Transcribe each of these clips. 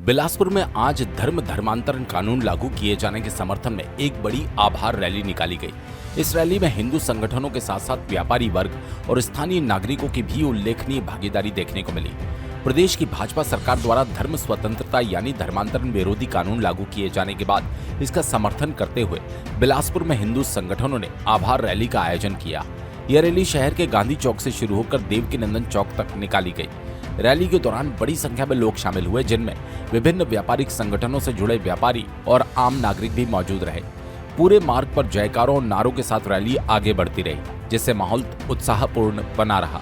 बिलासपुर में आज धर्मांतरण कानून लागू किए जाने के समर्थन में एक बड़ी आभार रैली निकाली गई। इस रैली में हिंदू संगठनों के साथ साथ व्यापारी वर्ग और स्थानीय नागरिकों की भी उल्लेखनीय भागीदारी देखने को मिली। प्रदेश की भाजपा सरकार द्वारा धर्म स्वतंत्रता यानी धर्मांतरण विरोधी कानून लागू किए जाने के बाद इसका समर्थन करते हुए बिलासपुर में हिंदू संगठनों ने आभार रैली का आयोजन किया। यह रैली शहर के गांधी चौक से शुरू होकर देवकीनंदन चौक तक निकाली गई। रैली के दौरान बड़ी संख्या में लोग शामिल हुए, जिनमें विभिन्न व्यापारिक संगठनों से जुड़े व्यापारी और आम नागरिक भी मौजूद रहे। पूरे मार्ग पर जयकारों और नारों के साथ रैली आगे बढ़ती रही, जिससे माहौल उत्साहपूर्ण बना रहा।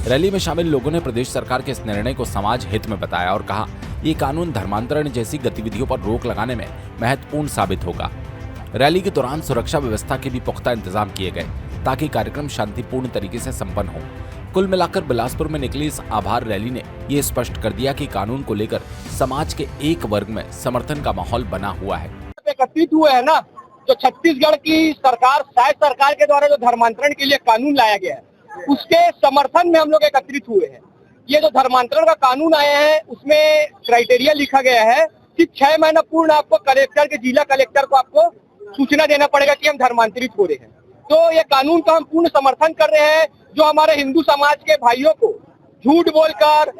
रैली में शामिल लोगों ने प्रदेश सरकार के इस निर्णय को समाज हित में बताया और कहा, ये कानून धर्मांतरण जैसी गतिविधियों पर रोक लगाने में महत्वपूर्ण साबित होगा। रैली के दौरान सुरक्षा व्यवस्था के भी पुख्ता इंतजाम किए गए ताकि कार्यक्रम शांतिपूर्ण तरीके से संपन्न हो। कुल मिलाकर बिलासपुर में निकली इस आभार रैली ने ये स्पष्ट कर दिया कि कानून को लेकर समाज के एक वर्ग में समर्थन का माहौल बना हुआ है। एकत्रित हुए है ना, जो छत्तीसगढ़ की सरकार, शायद सरकार के द्वारा जो धर्मांतरण के लिए कानून लाया गया है, उसके समर्थन में हम लोग एकत्रित हुए हैं। ये जो धर्मांतरण का कानून आया है, उसमें क्राइटेरिया लिखा गया है कि 6 महीना पूर्ण आपको कलेक्टर के, जिला कलेक्टर को आपको सूचना देना पड़ेगा कि हम धर्मांतरित हो रहे हैं। तो ये कानून का हम पूर्ण समर्थन कर रहे हैं। जो हमारे हिंदू समाज के भाइयों को झूठ बोलकर,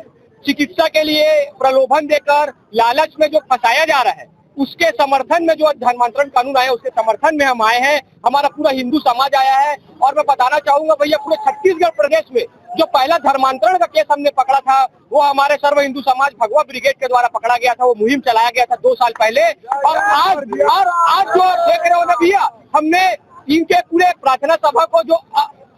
चिकित्सा के लिए प्रलोभन देकर, लालच में जो फंसाया जा रहा है, उसके समर्थन में जो धर्मांतरण कानून आया, उसके समर्थन में हम आए हैं। हमारा पूरा हिंदू समाज आया है। और मैं बताना चाहूंगा भैया, पूरे छत्तीसगढ़ प्रदेश में जो पहला धर्मांतरण का केस हमने पकड़ा था, वो हमारे सर्व हिंदू समाज भगवा ब्रिगेड के द्वारा पकड़ा गया था। वो मुहिम चलाया गया था 2 साल पहले। और आज जो देख रहे हो ना भैया, हमने इनके पूरे प्रार्थना सभा को जो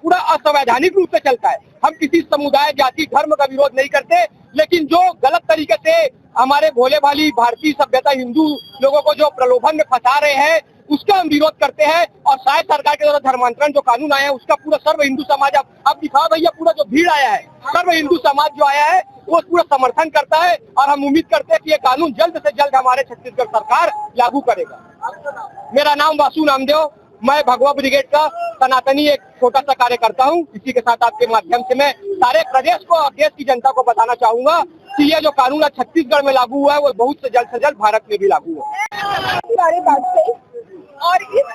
पूरा असंवैधानिक रूप से चलता है। हम किसी समुदाय, जाति, धर्म का विरोध नहीं करते, लेकिन जो गलत तरीके से हमारे भोले भाली भारतीय सभ्यता, हिंदू लोगों को जो प्रलोभन में फंसा रहे हैं, उसका हम विरोध करते हैं। और शायद सरकार के द्वारा धर्मांतरण जो कानून आया है, उसका पूरा सर्व हिंदू समाज, अब दिखाओ भैया, पूरा जो भीड़ आया है, सर्व हिंदू समाज जो आया है, वो पूरा समर्थन करता है। और हम उम्मीद करते हैं कि ये कानून जल्द से जल्द हमारे छत्तीसगढ़ सरकार लागू करेगा। मेरा नाम वासु नामदेव, मैं भगवा ब्रिगेड का सनातनी एक छोटा सा कार्यकर्ता हूँ। इसी के साथ आपके माध्यम से मैं सारे प्रदेश को और देश की जनता को बताना चाहूंगा कि ये जो कानून छत्तीसगढ़ में लागू हुआ है, वो बहुत से जल्द भारत में भी लागू हुआ। और इस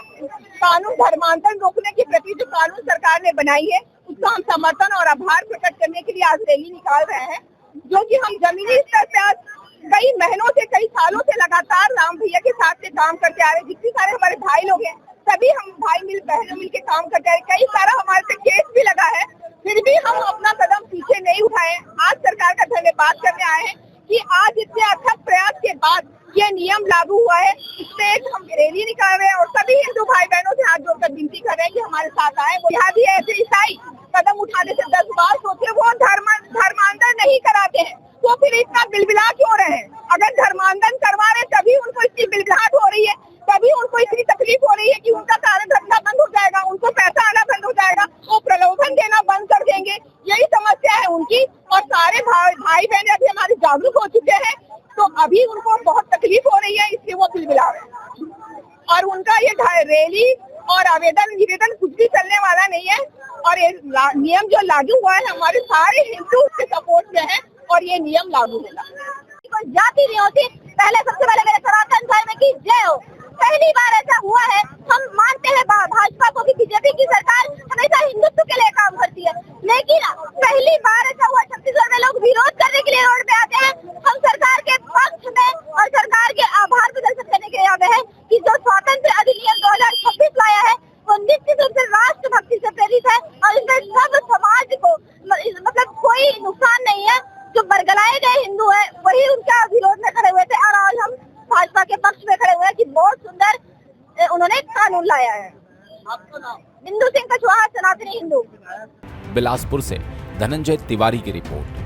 कानून धर्मांतरण रोकने के प्रति जो कानून सरकार ने बनाई है, उसका हम समर्थन और आभार प्रकट करने के लिए आज रैली निकाल रहे हैं। जो कि हम जमीनी स्तर पे आज कई महीनों से, कई सालों से लगातार राम भैया के साथ से काम करते आ रहे। जितने सारे हमारे भाई लोग हैं, सभी हम भाई बहनों मिल के काम करते हैं। कई सारा हमारे पे केस भी लगा है, फिर भी हम अपना कदम पीछे नहीं उठाए। आज सरकार का धन्यवाद करने आए हैं कि आज इतने अथक प्रयास के बाद ये नियम लागू हुआ है। इसमें एक हम रैली निकाल रहे हैं और सभी हिंदू भाई बहनों से हाथ जोड़कर विनती कर रहे हैं कि हमारे साथ आए। वो यहाँ भी ऐसे ईसाई कदम उठाने से 10 बार सोचे, वो धर्मांतरण नहीं कराते हैं, तो फिर इतना बिलबिला क्यों रहे हैं? अगर धर्मांतरण करवा रहे तभी उनको इतनी बिलबिलाहट हो रही है, तभी उनको इतनी तकलीफ हो रही है कि उनका सारा धंधा बंद हो जाएगा, उनको पैसा आना बंद हो जाएगा, वो प्रलोभन देना बंद कर देंगे। यही समस्या है उनकी। और सारे भाई बहन अभी हमारे जागरूक हो चुके हैं, तो अभी उनको बहुत तकलीफ हो रही है, इसलिए वो बिलबिला रहे हैं। और उनका ये रैली और आवेदन निवेदन कुछ भी चलने वाला नहीं है। और ये नियम जो लागू हुआ है, हमारे सारे हिंदू उसके सपोर्ट में है और ये नियम लागू होगा। कोई जाति नहीं होती। पहले सबसे पहले मेरे सनातन धर्म की जय हो। पहली बार ऐसा हुआ है। हम मानते हैं भाजपा को कि बीजेपी की सरकार हमेशा हिंदुत्व के लिए काम करती है, लेकिन पहली बार ऐसा हुआ छत्तीसगढ़ में लोग विरोध करने के लिए रोड पे आते हैं। हम सरकार के पक्ष में और सरकार के आभार प्रदर्शन करने के लिए आते हैं कि जो स्वतंत्र अधिनियम 2026 लाया है, वो निश्चित रूप से राष्ट्रभक्ति से प्रेरित है और इसमें सब समाज को मतलब कोई नुकसान नहीं है। जो बरगलाए गए हिंदू है, वही उनका विरोध में खड़े हुए थे और आज हम भाजपा के पक्ष में खड़े हुए हैं कि बहुत सुंदर उन्होंने कानून लाया है। बिंदु सिंह कछवाहा, सनातनी हिंदू। बिलासपुर से धनंजय तिवारी की रिपोर्ट।